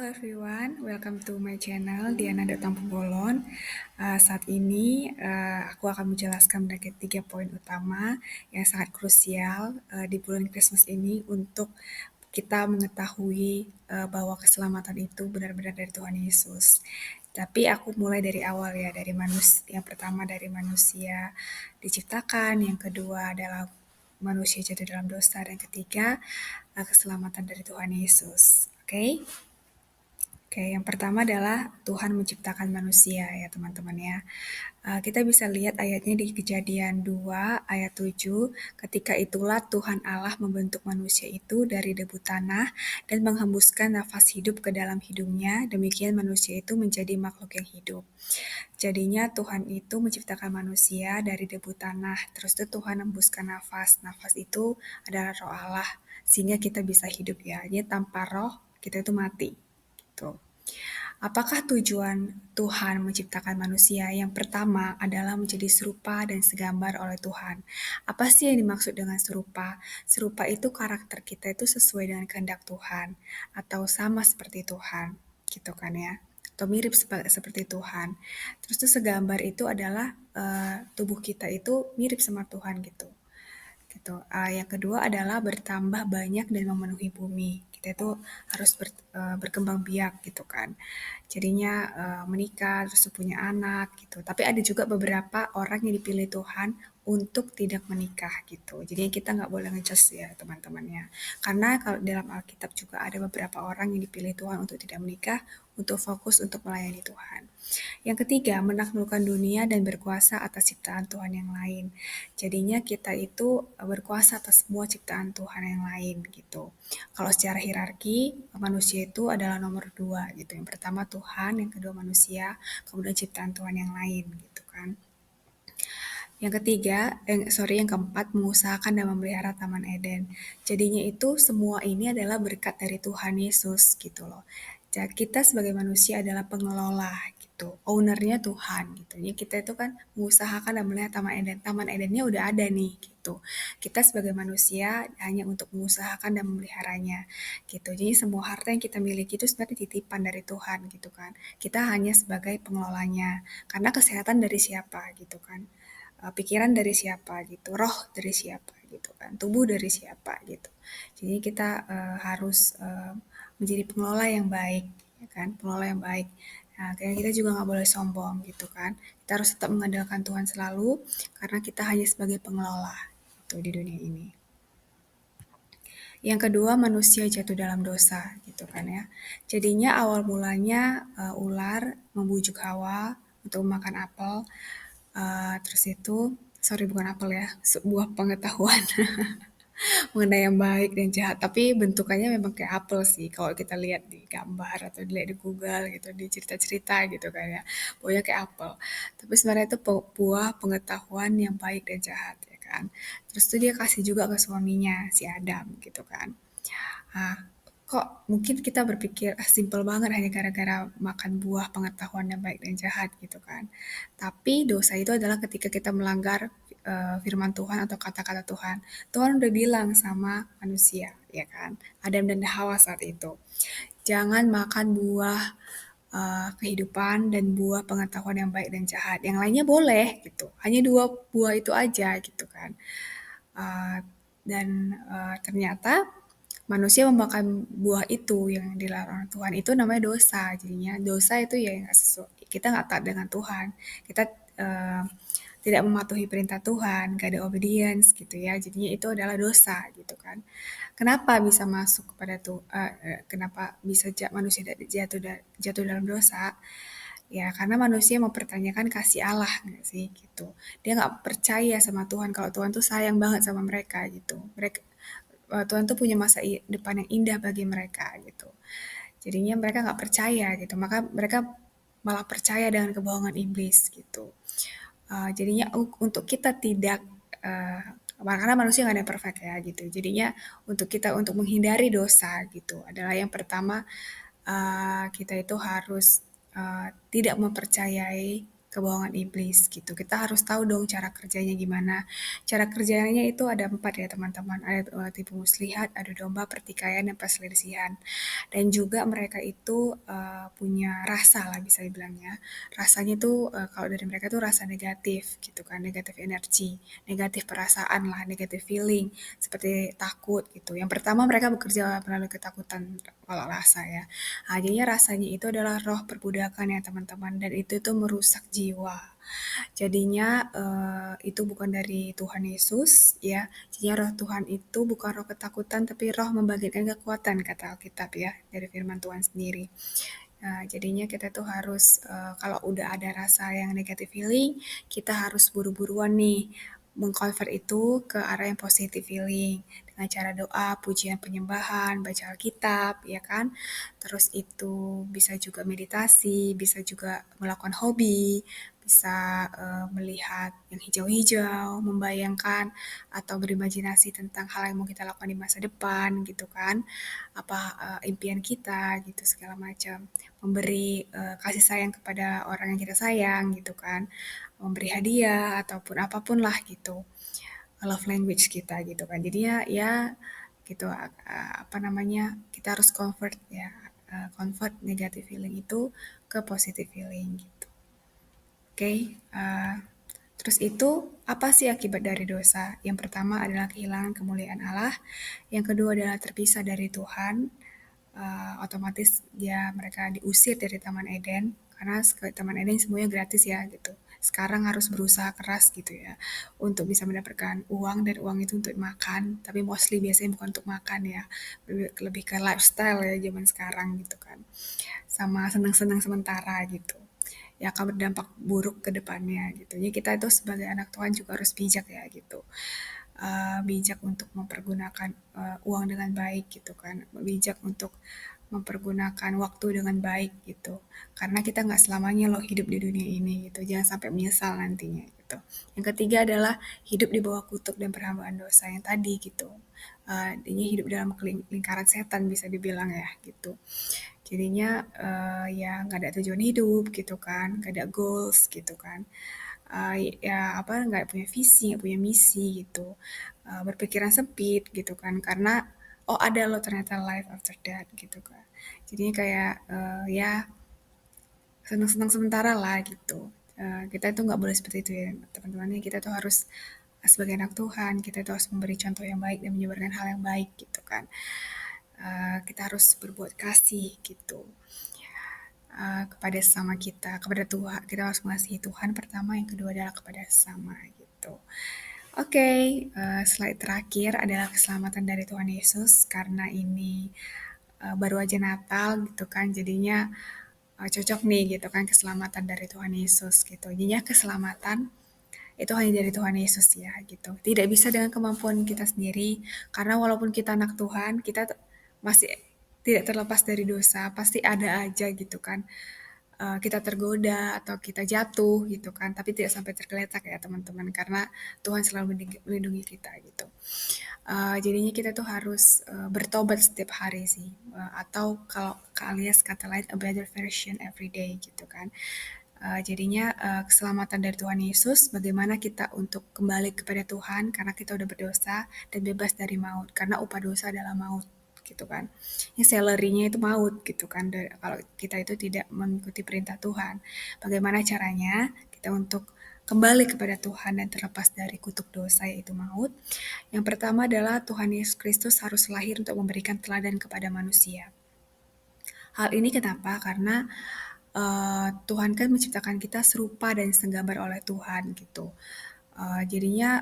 everyone, welcome to my channel Diana.Tampubolon. Saat ini aku akan menjelaskan mengenai 3 poin utama yang sangat krusial di bulan Christmas ini untuk kita mengetahui bahwa keselamatan itu benar-benar dari Tuhan Yesus. Tapi aku mulai dari awal ya, dari manusia. Yang pertama dari manusia diciptakan, yang kedua adalah manusia jatuh dalam dosa, dan ketiga keselamatan dari Tuhan Yesus. Oke? Oke, yang pertama adalah Tuhan menciptakan manusia ya teman-teman ya. Kita bisa lihat ayatnya di Kejadian 2 ayat 7. Ketika itulah Tuhan Allah membentuk manusia itu dari debu tanah dan menghembuskan nafas hidup ke dalam hidungnya. Demikian manusia itu menjadi makhluk yang hidup. Jadinya Tuhan itu menciptakan manusia dari debu tanah. Terus itu Tuhan hembuskan nafas. Nafas itu adalah roh Allah. Sehingga kita bisa hidup ya. Jadi tanpa roh kita itu mati. Gitu. Apakah tujuan Tuhan menciptakan manusia? Yang pertama adalah menjadi serupa dan segambar oleh Tuhan. Apa sih yang dimaksud dengan serupa? Serupa itu karakter kita itu sesuai dengan kehendak Tuhan atau sama seperti Tuhan, gitu kan ya? Atau mirip seperti Tuhan. Terus itu segambar itu adalah tubuh kita itu mirip sama Tuhan gitu. Yang kedua adalah bertambah banyak dan memenuhi bumi. Kita itu harus berkembang biak gitu kan. Jadinya menikah, terus punya anak gitu. Tapi ada juga beberapa orang yang dipilih Tuhan untuk tidak menikah gitu. Jadi kita nggak boleh ngejudge ya teman-temannya. Karena kalau dalam Alkitab juga ada beberapa orang yang dipilih Tuhan untuk tidak menikah, untuk fokus untuk melayani Tuhan. Yang ketiga, menaklukkan dunia dan berkuasa atas ciptaan Tuhan yang lain. Jadinya kita itu berkuasa atas semua ciptaan Tuhan yang lain gitu. Kalau secara hierarki, manusia itu adalah nomor 2 gitu. Yang pertama Tuhan, yang kedua manusia, kemudian ciptaan Tuhan yang lain gitu kan. Yang ketiga, yang keempat, mengusahakan dan memelihara Taman Eden. Jadinya itu semua ini adalah berkat dari Tuhan Yesus gitu loh. Jadi kita sebagai manusia adalah pengelola gitu, ownernya Tuhan gitu. Jadi kita itu kan mengusahakan dan memelihara Taman Eden. Taman Edennya udah ada nih gitu. Kita sebagai manusia hanya untuk mengusahakan dan memeliharanya gitu. Jadi semua harta yang kita miliki itu sebenarnya titipan dari Tuhan gitu kan. Kita hanya sebagai pengelolanya. Karena kesehatan dari siapa gitu kan, pikiran dari siapa gitu, roh dari siapa gitu kan, tubuh dari siapa gitu. Jadi kita harus menjadi pengelola yang baik, ya kan, pengelola yang baik. Nah, kita juga nggak boleh sombong gitu kan. Kita harus tetap mengandalkan Tuhan selalu, karena kita hanya sebagai pengelola gitu di dunia ini. Yang kedua, manusia jatuh dalam dosa gitu kan ya. Jadinya awal mulanya ular membujuk Hawa untuk makan apel. Terus itu, sorry bukan apel ya, sebuah pengetahuan mengenai yang baik dan jahat. Tapi bentukannya memang kayak apel sih, kalau kita lihat di gambar atau dilihat di Google gitu, di cerita-cerita gitu kan ya. Pokoknya kayak apel. Tapi sebenarnya itu buah pengetahuan yang baik dan jahat ya kan. Terus tuh dia kasih juga ke suaminya, si Adam gitu kan. Nah, kok mungkin kita berpikir simpel banget hanya gara-gara makan buah pengetahuan yang baik dan jahat gitu kan. Tapi dosa itu adalah ketika kita melanggar firman Tuhan atau kata-kata Tuhan. Tuhan udah bilang sama manusia, ya kan? Adam dan Hawa saat itu. Jangan makan buah kehidupan dan buah pengetahuan yang baik dan jahat. Yang lainnya boleh gitu. Hanya 2 buah itu aja gitu kan. Dan ternyata manusia memakan buah itu yang dilarang Tuhan itu namanya dosa. Jadinya dosa itu ya nggak sesuai, kita nggak taat dengan Tuhan. Kita uh, tidak mematuhi perintah Tuhan, gak ada obedience gitu ya. Jadinya itu adalah dosa gitu kan. Kenapa bisa masuk kepada kenapa bisa manusia jatuh dalam dosa? Ya karena manusia mempertanyakan kasih Allah nggak sih gitu. Dia nggak percaya sama Tuhan kalau Tuhan tuh sayang banget sama mereka gitu. Tuhan tuh punya masa depan yang indah bagi mereka gitu. Jadinya mereka nggak percaya gitu, maka mereka malah percaya dengan kebohongan iblis gitu. Jadinya untuk kita tidak karena manusia nggak ada yang perfect ya gitu. Jadinya untuk kita untuk menghindari dosa gitu adalah yang pertama kita itu harus tidak mempercayai kebohongan iblis gitu. Kita harus tahu dong cara kerjanya gimana. Cara kerjanya itu ada 4 ya teman-teman. Ada tipu muslihat, adu domba, pertikaian, dan perselisihan. Dan juga mereka itu punya rasa lah bisa dibilangnya. Rasanya tuh kalau dari mereka tuh rasa negatif gitu kan, negatif energi, negatif perasaan lah, negatif feeling seperti takut gitu. Yang pertama mereka bekerja melalui ketakutan kalau rasa ya. Nah, jadinya rasanya itu adalah roh perbudakan ya teman-teman dan itu tuh merusak jiwa. Jadinya itu bukan dari Tuhan Yesus ya. Jadinya roh Tuhan itu bukan roh ketakutan tapi roh membagikan kekuatan kata Alkitab ya dari firman Tuhan sendiri. Nah, jadinya kita tuh harus kalau udah ada rasa yang negative feeling, kita harus buru-buruan nih mengconvert itu ke arah yang positive feeling dengan cara doa, pujian penyembahan, baca Alkitab, ya kan? Terus itu bisa juga meditasi, bisa juga melakukan hobi, bisa melihat yang hijau-hijau, membayangkan atau berimajinasi tentang hal yang mau kita lakukan di masa depan gitu kan. Apa impian kita gitu segala macam. Memberi kasih sayang kepada orang yang kita sayang gitu kan. Memberi hadiah ataupun apapun lah gitu. Love language kita gitu kan. Jadi ya gitu apa namanya? Kita harus convert ya convert negative feeling itu ke positive feeling gitu. Oke, terus itu apa sih akibat dari dosa? Yang pertama adalah kehilangan kemuliaan Allah, yang kedua adalah terpisah dari Tuhan, otomatis mereka diusir dari Taman Eden, karena Taman Eden semuanya gratis ya gitu. Sekarang harus berusaha keras gitu ya, untuk bisa mendapatkan uang dan uang itu untuk makan, tapi mostly biasanya bukan untuk makan ya, lebih ke lifestyle ya zaman sekarang gitu kan, sama senang-senang sementara gitu yang akan berdampak buruk ke depannya gitu. Jadi kita itu sebagai anak Tuhan juga harus bijak ya gitu. Bijak untuk mempergunakan uang dengan baik gitu kan. Bijak untuk mempergunakan waktu dengan baik gitu. Karena kita nggak selamanya loh hidup di dunia ini gitu. Jangan sampai menyesal nantinya gitu. Yang ketiga adalah hidup di bawah kutuk dan perhambaan dosa yang tadi gitu. Ini hidup dalam lingkaran setan bisa dibilang ya gitu. Jadinya ya nggak ada tujuan hidup gitu kan, nggak ada goals gitu kan. Ya apa nggak punya visi, nggak punya misi gitu. Berpikiran sempit gitu kan karena oh ada loh ternyata life after that gitu kan. Jadinya kayak ya senang-senang sementara lah gitu. Kita itu nggak boleh seperti itu ya teman-teman. Kita tuh harus sebagai anak Tuhan, kita tuh harus memberi contoh yang baik dan menyebarkan hal yang baik gitu kan. Kita harus berbuat kasih gitu kepada sesama kita, kepada Tuhan. Kita harus mengasihi Tuhan pertama, yang kedua adalah kepada sesama gitu. Oke, slide terakhir adalah keselamatan dari Tuhan Yesus karena ini baru aja Natal gitu kan, jadinya cocok nih gitu kan keselamatan dari Tuhan Yesus gitu. Jadinya keselamatan itu hanya dari Tuhan Yesus ya gitu. Tidak bisa dengan kemampuan kita sendiri karena walaupun kita anak Tuhan, kita masih tidak terlepas dari dosa, pasti ada aja gitu kan. Kita tergoda atau kita jatuh gitu kan, tapi tidak sampai tergeletak ya teman-teman karena Tuhan selalu melindungi kita gitu. Jadinya kita tuh harus bertobat setiap hari sih, atau kalau alias kata lain a better version every day gitu kan. Jadinya keselamatan dari Tuhan Yesus, bagaimana kita untuk kembali kepada Tuhan karena kita udah berdosa dan bebas dari maut, karena upah dosa adalah maut gitu kan. Ini salary-nya itu maut gitu kan, kalau kita itu tidak mengikuti perintah Tuhan. Bagaimana caranya kita untuk kembali kepada Tuhan dan terlepas dari kutuk dosa yaitu maut? Yang pertama adalah Tuhan Yesus Kristus harus lahir untuk memberikan teladan kepada manusia. Hal ini kenapa? Karena Tuhan kan menciptakan kita serupa dan segambar oleh Tuhan gitu. Jadinya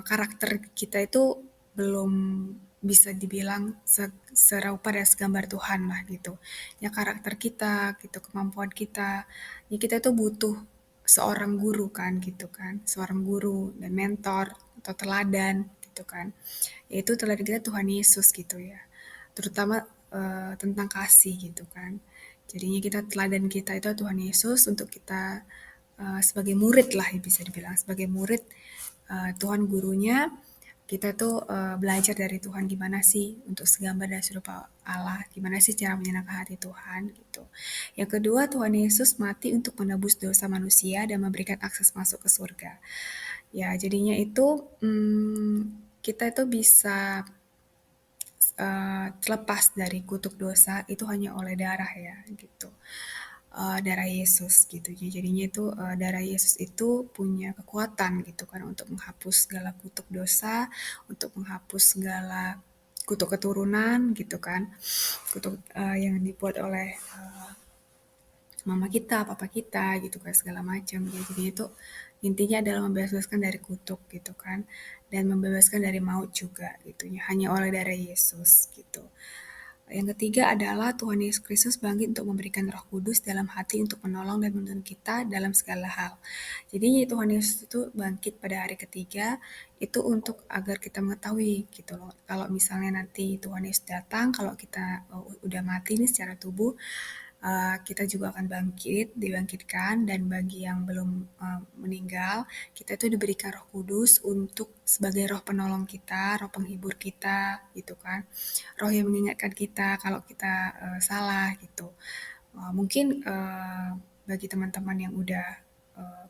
karakter kita itu belum bisa dibilang serupa dan segambar Tuhan lah gitu. Ya karakter kita gitu, kemampuan kita. Ya kita itu butuh seorang guru kan gitu kan. Seorang guru dan mentor atau teladan gitu kan. Yaitu teladan kita Tuhan Yesus gitu ya. Terutama tentang kasih gitu kan. Jadinya teladan kita itu Tuhan Yesus untuk kita sebagai murid lah bisa dibilang sebagai murid Tuhan gurunya kita tuh belajar dari Tuhan gimana sih untuk segambar dan serupa Allah, gimana sih cara menyenangkan hati Tuhan gitu. Yang kedua, Tuhan Yesus mati untuk menebus dosa manusia dan memberikan akses masuk ke surga. Ya, jadinya itu kita itu bisa terlepas dari kutuk dosa itu hanya oleh darah ya gitu. Darah Yesus gitu. Jadinya itu darah Yesus itu punya kekuatan gitu kan untuk menghapus segala kutuk dosa, untuk menghapus segala kutuk keturunan gitu kan. Kutuk yang dibuat oleh mama kita, papa kita gitu kan segala macam. Jadi itu intinya adalah membebaskan dari kutuk gitu kan dan membebaskan dari maut juga gitu ya hanya oleh darah Yesus gitu. Yang ketiga adalah Tuhan Yesus Kristus bangkit untuk memberikan Roh Kudus dalam hati untuk menolong dan menuntun kita dalam segala hal. Jadi Tuhan Yesus itu bangkit pada hari ketiga itu untuk agar kita mengetahui gitu loh. Kalau misalnya nanti Tuhan Yesus datang, kalau kita udah mati nih secara tubuh, kita juga akan dibangkitkan, dan bagi yang belum meninggal, kita itu diberikan Roh Kudus untuk sebagai roh penolong kita, roh penghibur kita, gitu kan. Roh yang mengingatkan kita kalau kita salah, gitu. Mungkin bagi teman-teman yang udah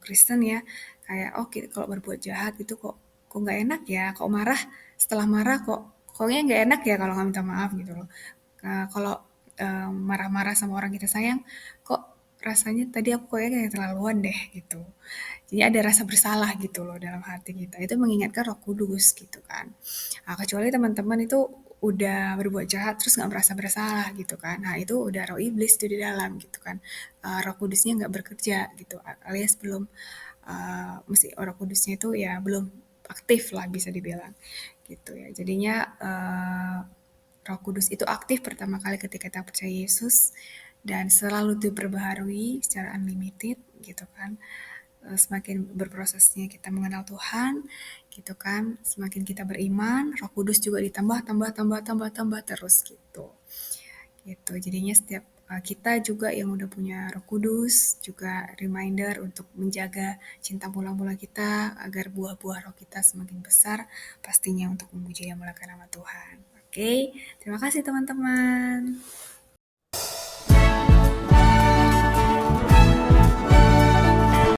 Kristen ya, kayak oh kalau berbuat jahat itu kok nggak enak ya, kok marah setelah marah koknya nggak enak ya kalau nggak minta maaf gitu loh. Kalau marah-marah sama orang kita sayang, kok rasanya tadi aku kayaknya kayak terlaluan deh gitu. Jadi ada rasa bersalah gitu loh dalam hati kita. Itu mengingatkan Roh Kudus gitu kan. Nah, kecuali teman-teman itu udah berbuat jahat terus nggak merasa bersalah gitu kan. Nah, itu udah roh iblis itu di dalam gitu kan. Roh Kudusnya nggak bekerja gitu. Alias belum mesti Roh Kudusnya itu ya belum aktif lah bisa dibilang gitu ya. Jadinya Roh Kudus itu aktif pertama kali ketika kita percaya Yesus dan selalu diperbaharui secara unlimited gitu kan. Semakin berprosesnya kita mengenal Tuhan gitu kan, semakin kita beriman, Roh Kudus juga ditambah tambah tambah tambah tambah terus gitu. Gitu. Jadinya setiap kita juga yang udah punya Roh Kudus juga reminder untuk menjaga cinta mula-mula kita agar buah-buah roh kita semakin besar pastinya untuk memuji dan memuliakan nama Tuhan. Oke, terima kasih teman-teman.